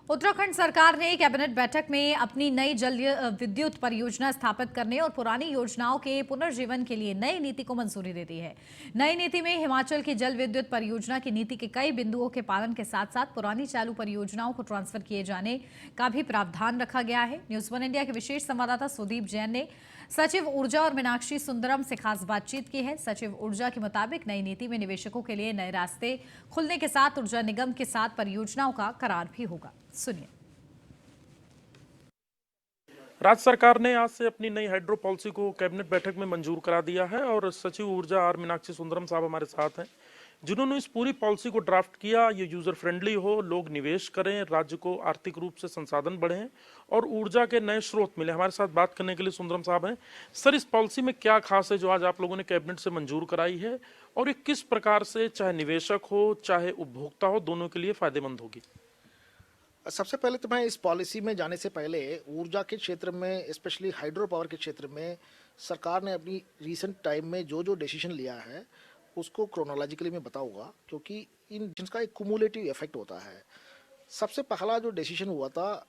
उत्तराखंड सरकार ने कैबिनेट बैठक में अपनी नई जल विद्युत परियोजना स्थापित करने और पुरानी योजनाओं के पुनर्जीवन के लिए नई नीति को मंजूरी दे दी है। नई नीति में हिमाचल की जल विद्युत परियोजना की नीति के कई बिंदुओं के पालन के साथ साथ पुरानी चालू परियोजनाओं को ट्रांसफर किए जाने का भी प्रावधान रखा गया है। न्यूज वन इंडिया के विशेष संवाददाता सुदीप जैन ने सचिव ऊर्जा और मीनाक्षी सुंदरम से खास बातचीत की है। सचिव ऊर्जा के मुताबिक नई नीति में निवेशकों के लिए नए रास्ते खुलने के साथ ऊर्जा निगम के साथ परियोजनाओं का करार भी होगा। सुनिए। राज्य सरकार ने आज से अपनी नई हाइड्रो पॉलिसी को कैबिनेट बैठक में मंजूर करा दिया है और सचिव ऊर्जा आर मीनाक्षी सुंदरम साहब हमारे साथ हैं, जिन्होंने इस पूरी पॉलिसी को ड्राफ्ट किया। ये यूजर फ्रेंडली हो, लोग निवेश करें, राज्य को आर्थिक रूप से संसाधन बढ़े और ऊर्जा के नए स्रोत मिले। हमारे साथ बात करने के लिए सुंदरम साहब हैं। सर, इस पॉलिसी में क्या खास है जो आज आप लोगों ने कैबिनेट से मंजूर कराई है और ये किस प्रकार से चाहे निवेशक हो चाहे उपभोक्ता हो, दोनों के लिए फायदेमंद होगी? सबसे पहले तो मैं इस पॉलिसी में जाने से पहले ऊर्जा के क्षेत्र में, स्पेशली हाइड्रो पावर के क्षेत्र में सरकार ने अपनी रीसेंट टाइम में जो जो डिसीजन लिया है उसको क्रोनोलॉजिकली मैं बताऊंगा, क्योंकि इन जिसका एक कुमुलेटिव इफेक्ट होता है। सबसे पहला जो डिसीजन हुआ था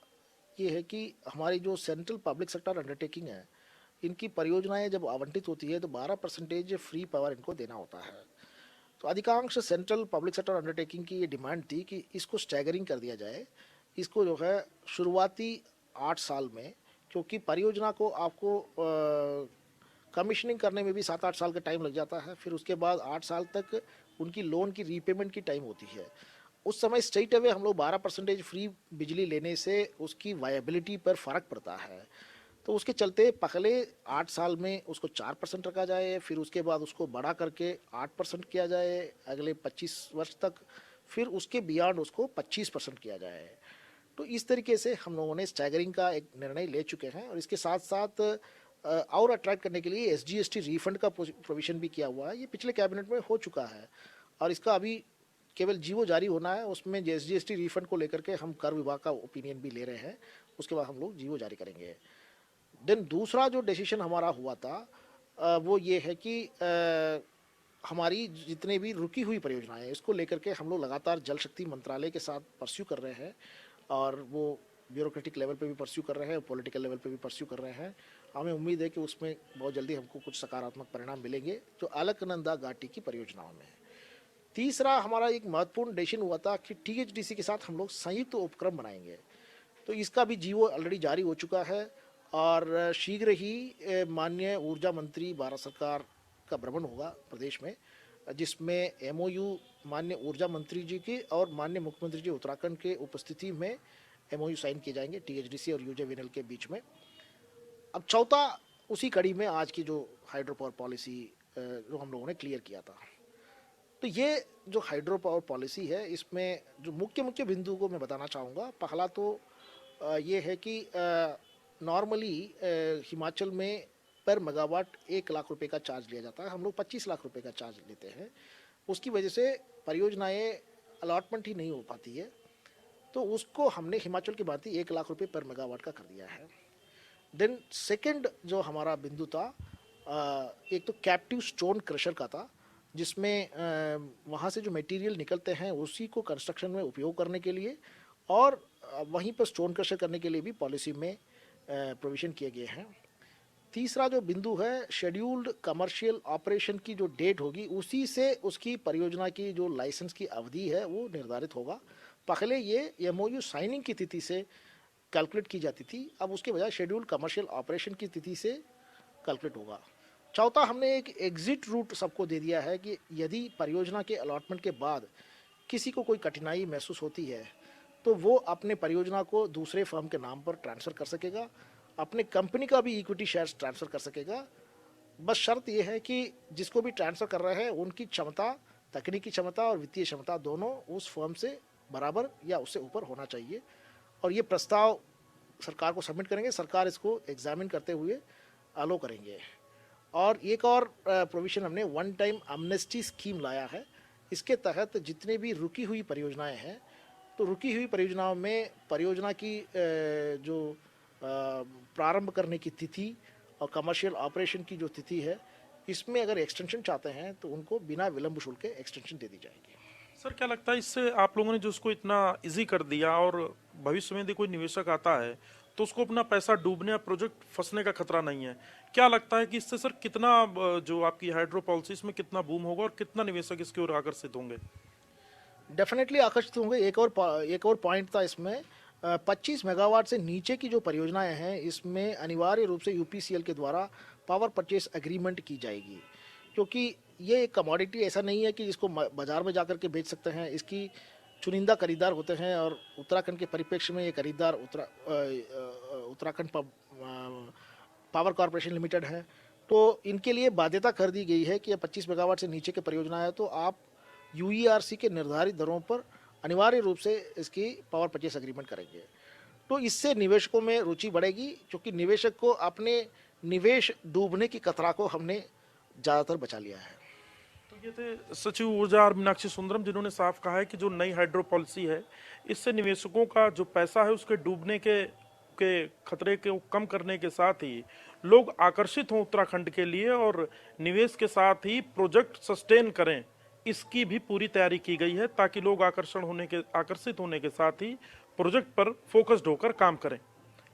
ये है कि हमारी जो सेंट्रल पब्लिक सेक्टर अंडरटेकिंग है, इनकी परियोजनाएं जब आवंटित होती है तो 12% फ्री पावर इनको देना होता है। तो अधिकांश सेंट्रल पब्लिक सेक्टर अंडरटेकिंग की ये डिमांड थी कि इसको स्टैगरिंग कर दिया जाए। इसको जो है शुरुआती 8 साल में, क्योंकि परियोजना को आपको कमीशनिंग करने में भी 7-8 साल का टाइम लग जाता है, फिर उसके बाद 8 साल तक उनकी लोन की रीपेमेंट की टाइम होती है। उस समय स्ट्रेट अवे हम लोग 12% फ्री बिजली लेने से उसकी वायबिलिटी पर फ़र्क पड़ता है। तो उसके चलते पहले 8 साल में उसको 4% रखा जाए, फिर उसके बाद उसको बढ़ा करके 8% किया जाए अगले 25 वर्ष तक, फिर उसके बियॉन्ड उसको 25% किया जाए। तो इस तरीके से हम लोगों ने स्टैगरिंग का एक निर्णय ले चुके हैं और इसके साथ साथ और अट्रैक्ट करने के लिए SGST रिफंड का प्रोविजन भी किया हुआ है। ये पिछले कैबिनेट में हो चुका है और इसका अभी केवल जीवो जारी होना है। उसमें SGST रिफंड को लेकर के हम कर विभाग का ओपिनियन भी ले रहे हैं, उसके बाद हम लोग जीवो जारी करेंगे। देन दूसरा जो डिसीजन हमारा हुआ था वो ये है कि हमारी जितने भी रुकी हुई परियोजनाएं हैं इसको लेकर के हम लोग लगातार जल शक्ति मंत्रालय के साथ परस्यू कर रहे हैं और वो ब्यूरोक्रेटिक लेवल पे भी परस्यू कर रहे हैं और पॉलिटिकल लेवल पे भी परस्यू कर रहे हैं। हमें उम्मीद है कि उसमें बहुत जल्दी हमको कुछ सकारात्मक परिणाम मिलेंगे जो अलकनंदा घाटी की परियोजनाओं में है। तीसरा हमारा एक महत्वपूर्ण डिसीजन हुआ था कि THDC के साथ हम लोग संयुक्त उपक्रम बनाएंगे। तो इसका भी जीवो ऑलरेडी जारी हो चुका है और शीघ्र ही माननीय ऊर्जा मंत्री भारत सरकार का भ्रमण होगा प्रदेश में, जिसमें MOU माननीय ऊर्जा मंत्री जी की और माननीय मुख्यमंत्री जी उत्तराखंड के उपस्थिति में MOU साइन किए जाएंगे THDC और UJVNL के बीच में। अब चौथा उसी कड़ी में आज की जो हाइड्रो पावर पॉलिसी जो हम लोगों ने क्लियर किया था। तो ये जो हाइड्रो पावर पॉलिसी है इसमें जो मुख्य मुख्य बिंदु को मैं बताना चाहूँगा। पहला तो ये है कि नॉर्मली हिमाचल में पर मेगावाट 1 लाख रुपए का चार्ज लिया जाता है, हम लोग 25 लाख रुपए का चार्ज लेते हैं। उसकी वजह से परियोजनाएं अलॉटमेंट ही नहीं हो पाती है, तो उसको हमने हिमाचल की भांति 1 लाख रुपए पर मेगावाट का कर दिया है। देन सेकंड जो हमारा बिंदु था एक तो कैप्टिव स्टोन क्रशर का था, जिसमें वहाँ से जो मटेरियल निकलते हैं उसी को कंस्ट्रक्शन में उपयोग करने के लिए और वहीं पर स्टोन क्रशर करने के लिए भी पॉलिसी में प्रोविज़न किए गए हैं। तीसरा जो बिंदु है शेड्यूल्ड कमर्शियल ऑपरेशन की जो डेट होगी उसी से उसकी परियोजना की जो लाइसेंस की अवधि है वो निर्धारित होगा। पहले ये MOU साइनिंग की तिथि से कैलकुलेट की जाती थी, अब उसके बजाय शेड्यूल्ड कमर्शियल ऑपरेशन की तिथि से कैलकुलेट होगा। चौथा, हमने एक एग्जिट रूट सबको दे दिया है कि यदि परियोजना के अलॉटमेंट के बाद किसी को कोई कठिनाई महसूस होती है तो वो अपने परियोजना को दूसरे फर्म के नाम पर ट्रांसफ़र कर सकेगा, अपने कंपनी का भी इक्विटी शेयर्स ट्रांसफ़र कर सकेगा। बस शर्त यह है कि जिसको भी ट्रांसफ़र कर रहे हैं उनकी क्षमता, तकनीकी क्षमता और वित्तीय क्षमता दोनों उस फर्म से बराबर या उससे ऊपर होना चाहिए। और ये प्रस्ताव सरकार को सबमिट करेंगे, सरकार इसको एग्जामिन करते हुए अलो करेंगे। और एक और प्रोविजन हमने वन टाइम एमनेस्टी स्कीम लाया है। इसके तहत जितने भी रुकी हुई परियोजनाएं हैं, तो रुकी हुई परियोजनाओं में परियोजना की जो प्रारंभ करने की तिथि और कमर्शियल ऑपरेशन की जो तिथि है, इसमें अगर एक्सटेंशन चाहते हैं तो उनको बिना विलंब शुल्क के एक्सटेंशन दे दी जाएगी। सर, क्या लगता है इससे आप लोगों ने जो उसको इतना इजी कर दिया और भविष्य में यदि कोई निवेशक आता है तो उसको अपना पैसा डूबने या प्रोजेक्ट फंसने का खतरा नहीं है। क्या लगता है कि इससे सर कितना जो आपकी हाइड्रो पॉलिसी इसमें कितना बूम होगा और कितना निवेशक इसकी ओर आकर्षित होंगे? डेफिनेटली आकर्षित होंगे। एक और पॉइंट था इसमें, 25 मेगावाट से नीचे की जो परियोजनाएं हैं इसमें अनिवार्य रूप से यूपीसीएल के द्वारा पावर परचेस एग्रीमेंट की जाएगी, क्योंकि ये एक कमोडिटी ऐसा नहीं है कि इसको बाजार में जाकर के बेच सकते हैं। इसकी चुनिंदा खरीदार होते हैं और उत्तराखंड के परिप्रेक्ष्य में ये खरीदार उत्तराखंड पावर कॉरपोरेशन लिमिटेड है। तो इनके लिए बाध्यता कर दी गई है कि ये 25 मेगावाट से नीचे की परियोजना है तो आप यूईआरसी के निर्धारित दरों पर अनिवार्य रूप से इसकी पावर परचेस एग्रीमेंट करेंगे। तो इससे निवेशकों में रुचि बढ़ेगी, क्योंकि निवेशक को अपने निवेश डूबने की खतरा को हमने ज़्यादातर बचा लिया है। तो ये थे सचिव ऊर्जा आर मीनाक्षी सुंदरम, जिन्होंने साफ कहा है कि जो नई हाइड्रो पॉलिसी है इससे निवेशकों का जो पैसा है उसके डूबने के खतरे को कम करने के साथ ही लोग आकर्षित हों उत्तराखंड के लिए और निवेश के साथ ही प्रोजेक्ट सस्टेन करें, इसकी भी पूरी तैयारी की गई है ताकि लोग आकर्षित होने के साथ ही प्रोजेक्ट पर फोकस्ड होकर काम करें।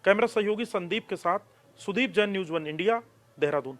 कैमरा सहयोगी संदीप के साथ सुदीप जैन, न्यूज़ 1 इंडिया, देहरादून।